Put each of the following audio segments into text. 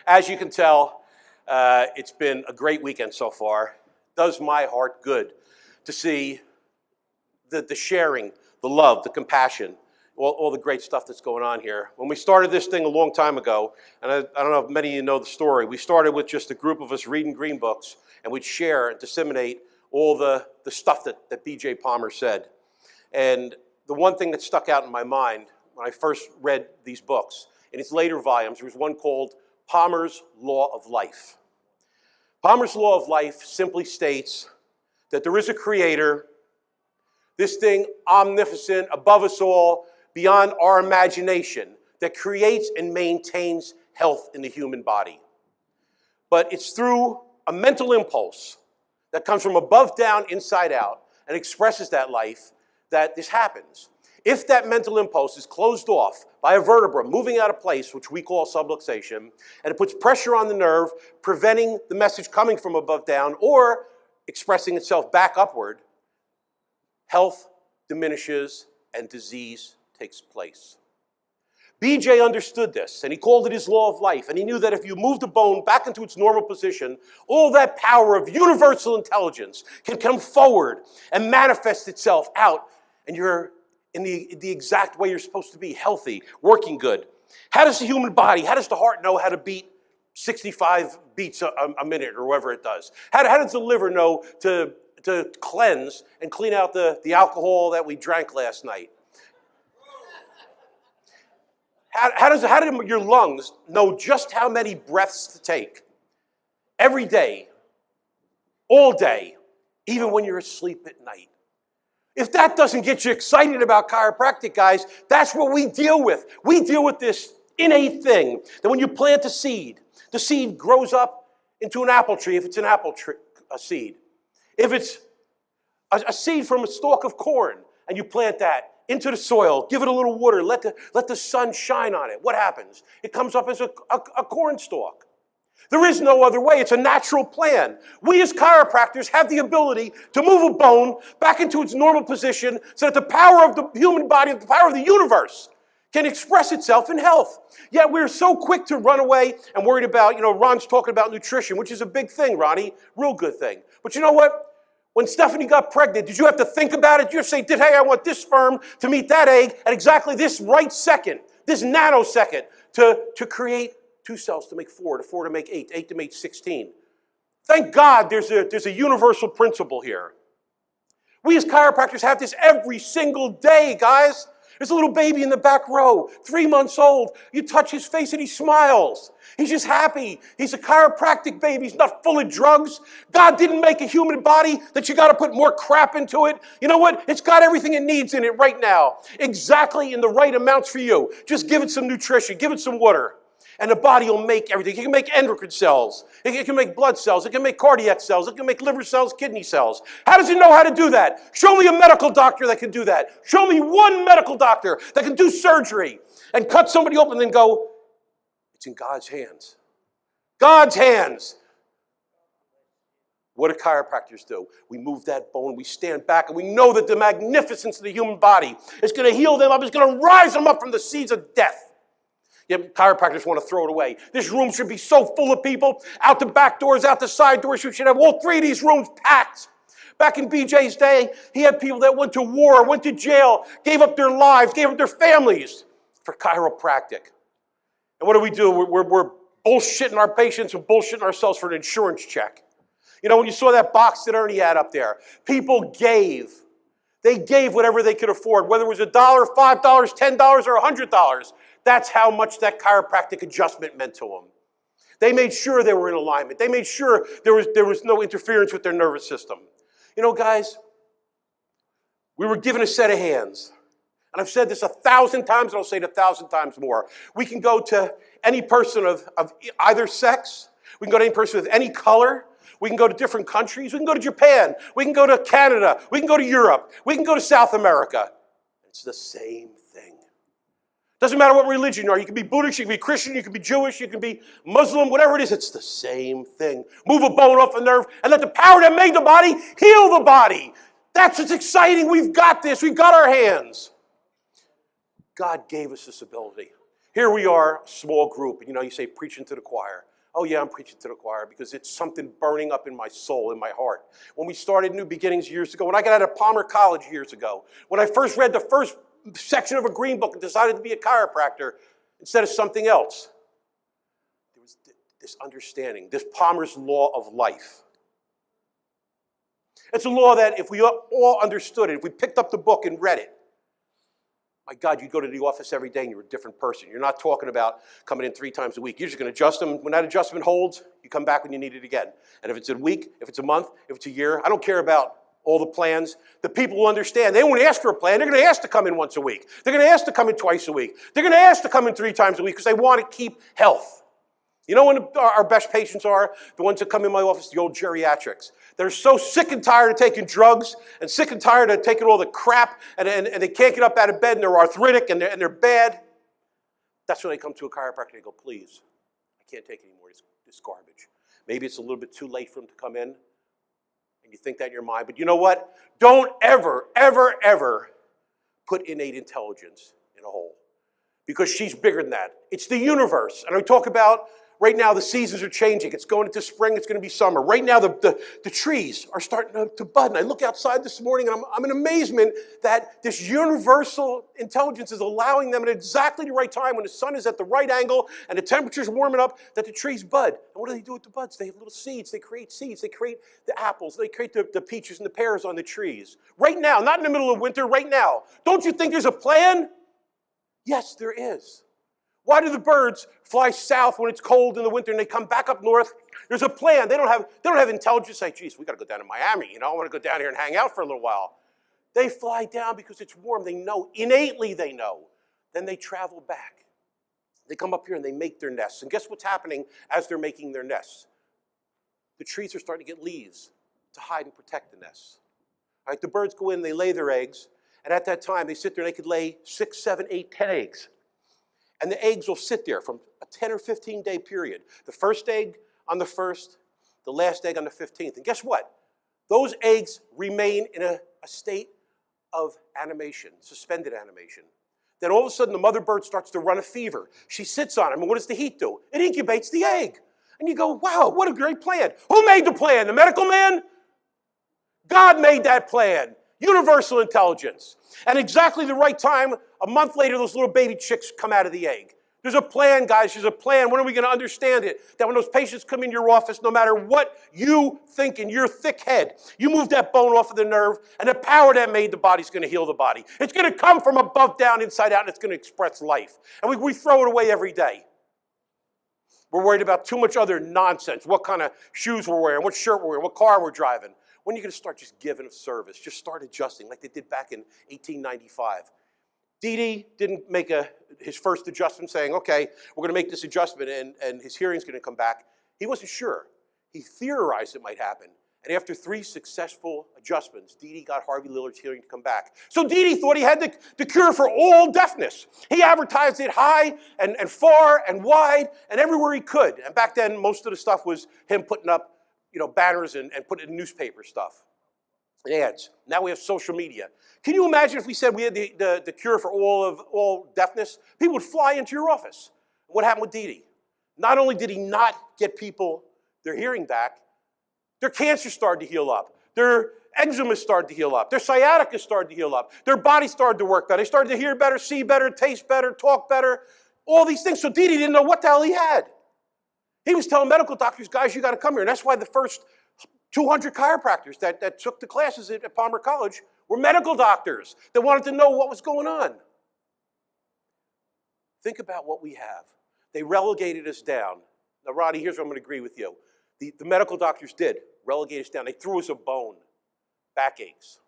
As you can tell, it's been a great weekend so far. It does my heart good to see the sharing, the love, the compassion, all the great stuff that's going on here. When we started this thing a long time ago, and I don't know if many of you know the story, we started with just a group of us reading green books, and we'd share and disseminate all the stuff that B.J. Palmer said. And the one thing that stuck out in my mind when I first read these books, in its later volumes, there was one called Palmer's Law of Life. Palmer's Law of Life simply states that there is a creator, this thing omnipotent, above us all, beyond our imagination, that creates and maintains health in the human body. But it's through a mental impulse that comes from above down, inside out, and expresses that life that this happens. If that mental impulse is closed off by a vertebra moving out of place, which we call subluxation, and it puts pressure on the nerve, preventing the message coming from above down or expressing itself back upward, health diminishes and disease takes place. BJ understood this, and he called it his law of life, and he knew that if you move the bone back into its normal position, all that power of universal intelligence can come forward and manifest itself out, and you're in the exact way you're supposed to be, healthy, working good. How does the human body, how does the heart know how to beat 65 beats a minute or whatever it does? How does the liver know to cleanse and clean out the alcohol that we drank last night? How do your lungs know just how many breaths to take? Every day, all day, even when you're asleep at night. If that doesn't get you excited about chiropractic, guys, that's what we deal with. We deal with this innate thing that when you plant a seed, the seed grows up into an apple tree if it's an a seed. If it's a seed from a stalk of corn and you plant that into the soil, give it a little water, let the sun shine on it, what happens? It comes up as a corn stalk. There is no other way. It's a natural plan. We as chiropractors have the ability to move a bone back into its normal position so that the power of the human body, the power of the universe, can express itself in health. Yet we're so quick to run away and worried about, Ron's talking about nutrition, which is a big thing, Ronnie, real good thing. But you know what? When Stephanie got pregnant, did you have to think about it? Did you say, hey, I want this sperm to meet that egg at exactly this right second, this nanosecond, to create 2 cells to make 4, to 4 to make 8, 8 to make 16. Thank God there's a universal principle here. We as chiropractors have this every single day, guys. There's a little baby in the back row, 3 months old. You touch his face and he smiles. He's just happy. He's a chiropractic baby. He's not full of drugs. God didn't make a human body that you got to put more crap into it. You know what? It's got everything it needs in it right now. Exactly in the right amounts for you. Just give it some nutrition. Give it some water. And the body will make everything. It can make endocrine cells. It can make blood cells. It can make cardiac cells. It can make liver cells, kidney cells. How does it know how to do that? Show me a medical doctor that can do that. Show me one medical doctor that can do surgery and cut somebody open and then go, it's in God's hands. God's hands. What do chiropractors do? We move that bone, we stand back, and we know that the magnificence of the human body is going to heal them up, it's going to rise them up from the seeds of death. Yet chiropractors want to throw it away. This room should be so full of people. Out the back doors, out the side doors. You should have all 3 of these rooms packed. Back in BJ's day, he had people that went to war, went to jail, gave up their lives, gave up their families for chiropractic. And what do? We're bullshitting our patients and bullshitting ourselves for an insurance check. When you saw that box that Ernie had up there, people gave. They gave whatever they could afford, whether it was $1, $5, $10, or $100. That's how much that chiropractic adjustment meant to them. They made sure they were in alignment. They made sure there was no interference with their nervous system. Guys, we were given a set of hands. And I've said this 1,000 times, and I'll say it 1,000 times more. We can go to any person of either sex. We can go to any person of any color. We can go to different countries. We can go to Japan. We can go to Canada. We can go to Europe. We can go to South America. It's the same thing. Doesn't matter what religion you are. You can be Buddhist, you can be Christian, you can be Jewish, you can be Muslim, whatever it is. It's the same thing. Move a bone off a nerve and let the power that made the body heal the body. That's what's exciting. We've got this. We've got our hands. God gave us this ability. Here we are, a small group. And you say preaching to the choir. Oh yeah, I'm preaching to the choir because it's something burning up in my soul, in my heart. When we started New Beginnings years ago, when I got out of Palmer College years ago, when I first read the first section of a green book and decided to be a chiropractor instead of something else, there was this understanding, this Palmer's law of life. It's a law that if we all understood it, if we picked up the book and read it, my God, you'd go to the office every day and you're a different person. You're not talking about coming in 3 times a week. You're just going to adjust them. When that adjustment holds, you come back when you need it again. And if it's a week, if it's a month, if it's a year, I don't care about all the plans. The people who understand, they won't ask for a plan. They're going to ask to come in once a week. They're going to ask to come in twice a week. They're going to ask to come in 3 times a week because they want to keep health. You know when our best patients are? The ones that come in my office, the old geriatrics. They're so sick and tired of taking drugs and sick and tired of taking all the crap and they can't get up out of bed and they're arthritic and they're bad. That's when they come to a chiropractor and they go, please, I can't take any more of this garbage. Maybe it's a little bit too late for them to come in and you think that in your mind. But you know what? Don't ever, ever, ever put innate intelligence in a hole because she's bigger than that. It's the universe. And I talk about right now, the seasons are changing. It's going into spring. It's going to be summer. Right now, the trees are starting to bud. And I look outside this morning, and I'm in amazement that this universal intelligence is allowing them at exactly the right time when the sun is at the right angle and the temperature's warming up that the trees bud. And what do they do with the buds? They have little seeds. They create seeds. They create the apples. They create the peaches and the pears on the trees. Right now, not in the middle of winter, right now. Don't you think there's a plan? Yes, there is. Why do the birds fly south when it's cold in the winter and they come back up north? There's a plan. They don't have intelligence. Say, geez, we got to go down to Miami. I want to go down here and hang out for a little while. They fly down because it's warm. They know, innately they know. Then they travel back. They come up here and they make their nests. And guess what's happening as they're making their nests? The trees are starting to get leaves to hide and protect the nests. All right, the birds go in, they lay their eggs. And at that time, they sit there and they could lay 6, 7, 8, 10 eggs. And the eggs will sit there from a 10 or 15-day period. The first egg on the 1st, the last egg on the 15th. And guess what? Those eggs remain in a state of animation, suspended animation. Then all of a sudden, the mother bird starts to run a fever. She sits on them, and what does the heat do? It incubates the egg. And you go, wow, what a great plan. Who made the plan? The medical man? God made that plan. Universal intelligence. And exactly the right time, a month later, those little baby chicks come out of the egg. There's a plan, guys. There's a plan. When are we going to understand it? That when those patients come in your office, no matter what you think in your thick head, you move that bone off of the nerve, and the power that made the body is going to heal the body. It's going to come from above down, inside out, and it's going to express life. And we throw it away every day. We're worried about too much other nonsense. What kind of shoes we're wearing, what shirt we're wearing, what car we're driving. When are you going to start just giving a service? Just start adjusting like they did back in 1895. Dee didn't make his first adjustment saying, okay, we're going to make this adjustment and his hearing's going to come back. He wasn't sure. He theorized it might happen. And after 3 successful adjustments, Dee got Harvey Lillard's hearing to come back. So Dee thought he had the cure for all deafness. He advertised it high and far and wide and everywhere he could. And back then, most of the stuff was him putting up banners and putting in newspaper stuff, and ads. Now we have social media. Can you imagine if we said we had the cure for all deafness? People would fly into your office. What happened with Dee? Not only did he not get people their hearing back, their cancer started to heal up. Their eczema started to heal up. Their sciatica started to heal up. Their body started to work better. They started to hear better, see better, taste better, talk better, all these things. So Dee didn't know what the hell he had. He was telling medical doctors, guys, you got to come here. And that's why the first 200 chiropractors that took the classes at Palmer College were medical doctors that wanted to know what was going on. Think about what we have. They relegated us down. Now, Roddy, here's where I'm going to agree with you. The medical doctors did relegate us down. They threw us a bone. Backaches,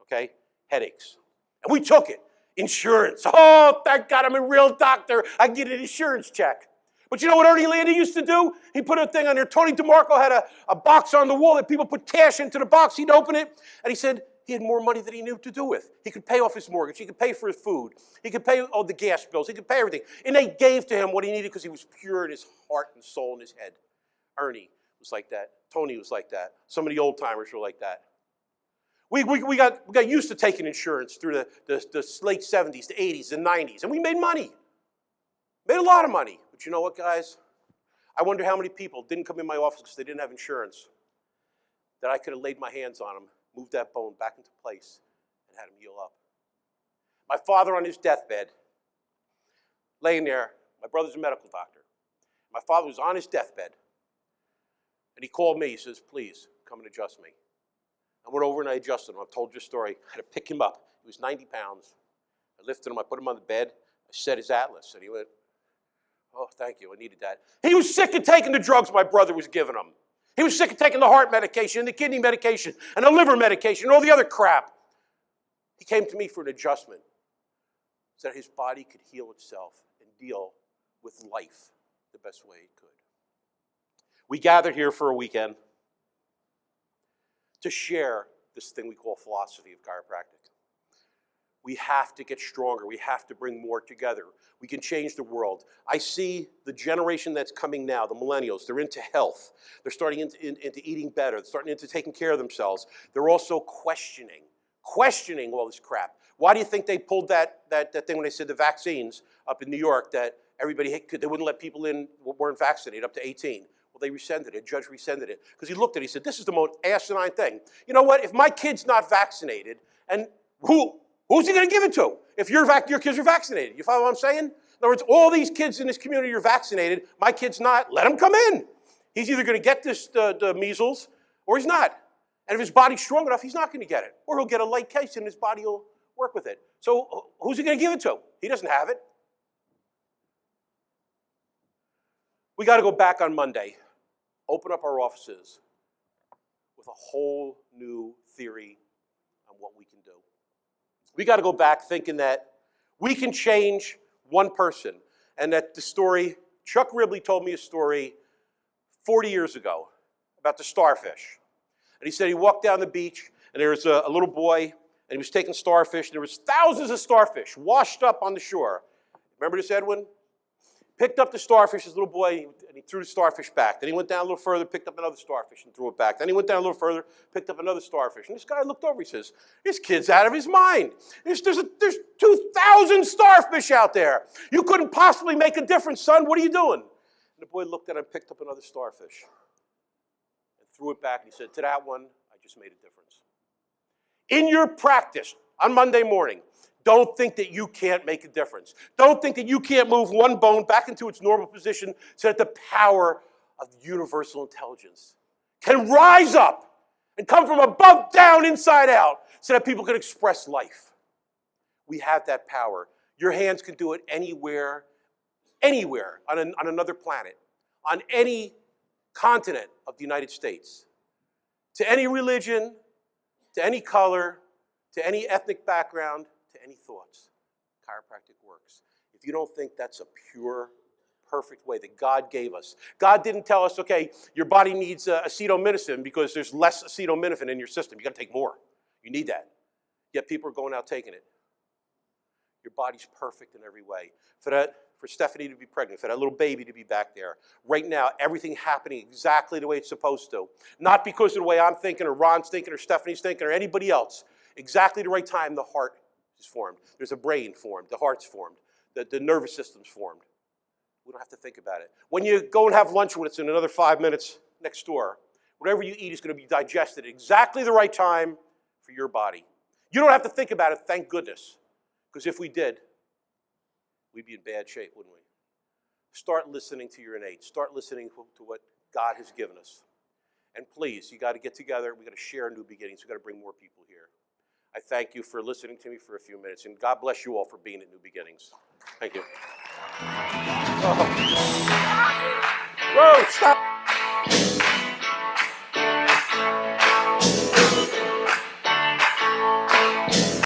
okay? Headaches. And we took it. Insurance. Oh, thank God I'm a real doctor. I get an insurance check. But you know what Ernie Landy used to do? He put a thing on there. Tony DeMarco had a box on the wall that people put cash into the box. He'd open it, and he said he had more money than he knew to do with. He could pay off his mortgage. He could pay for his food. He could pay all the gas bills. He could pay everything. And they gave to him what he needed because he was pure in his heart and soul and his head. Ernie was like that. Tony was like that. Some of the old-timers were like that. We got used to taking insurance through the late 70s, the 80s, the 90s, and we made money. Made a lot of money. But you know what, guys? I wonder how many people didn't come in my office because they didn't have insurance, that I could have laid my hands on them, moved that bone back into place, and had him heal up. My father on his deathbed, laying there, my brother's a medical doctor. My father was on his deathbed, and he called me. He says, please, come and adjust me. I went over and I adjusted him. I've told your story. I had to pick him up. He was 90 pounds. I lifted him. I put him on the bed. I set his atlas, and he went, oh, thank you. I needed that. He was sick of taking the drugs my brother was giving him. He was sick of taking the heart medication and the kidney medication and the liver medication and all the other crap. He came to me for an adjustment so that his body could heal itself and deal with life the best way it could. We gathered here for a weekend to share this thing we call philosophy of chiropractic. We have to get stronger. We have to bring more together. We can change the world. I see the generation that's coming now, the millennials, they're into health. They're starting into eating better. They're starting into taking care of themselves. They're also questioning all this crap. Why do you think they pulled that thing when they said the vaccines up in New York that they wouldn't let people in who weren't vaccinated up to 18? Well, they rescinded it. A judge rescinded it because he looked at it. He said, this is the most asinine thing. You know what? If my kid's not vaccinated, and who's he going to give it to? If your kids are vaccinated. You follow what I'm saying? In other words, all these kids in this community are vaccinated. My kid's not. Let him come in. He's either going to get the measles or he's not. And if his body's strong enough, he's not going to get it. Or he'll get a light case and his body will work with it. So who's he going to give it to? He doesn't have it. We got to go back on Monday, open up our offices with a whole new theory on what we can do. We got to go back thinking that we can change one person. And that the story, Chuck Ribley told me a story 40 years ago about the starfish. And he said he walked down the beach, and there was a little boy, and he was taking starfish, and there was thousands of starfish washed up on the shore. Remember this, Edwin? Picked up the starfish, this little boy, and he threw the starfish back. Then he went down a little further, picked up another starfish, and threw it back. Then he went down a little further, picked up another starfish. And this guy looked over, he says, this kid's out of his mind. There's 2,000 starfish out there. You couldn't possibly make a difference, son. What are you doing? And the boy looked at him, picked up another starfish, and threw it back. And he said, to that one, I just made a difference. In your practice on Monday morning, don't think that you can't make a difference. Don't think that you can't move one bone back into its normal position so that the power of universal intelligence can rise up and come from above down, inside out, so that people can express life. We have that power. Your hands can do it anywhere on another planet, on any continent of the United States, to any religion, to any color, to any ethnic background, to any thoughts. Chiropractic works. If you don't think that's a pure, perfect way that God gave us. God didn't tell us, okay, your body needs acetaminophen because there's less acetaminophen in your system. You got to take more. You need that. Yet people are going out taking it. Your body's perfect in every way. For Stephanie to be pregnant, for that little baby to be back there. Right now, everything happening exactly the way it's supposed to. Not because of the way I'm thinking or Ron's thinking or Stephanie's thinking or anybody else. Exactly the right time the heart is formed. There's a brain formed. The heart's formed. The nervous system's formed. We don't have to think about it. When you go and have lunch with us in another 5 minutes next door, whatever you eat is going to be digested at exactly the right time for your body. You don't have to think about it, thank goodness. Because if we did, we'd be in bad shape, wouldn't we? Start listening to your innate. Start listening to what God has given us. And please, you got to get together. We got to share new beginnings. We got to bring more people here. I thank you for listening to me for a few minutes, and God bless you all for being at New Beginnings. Thank you. Whoa, stop.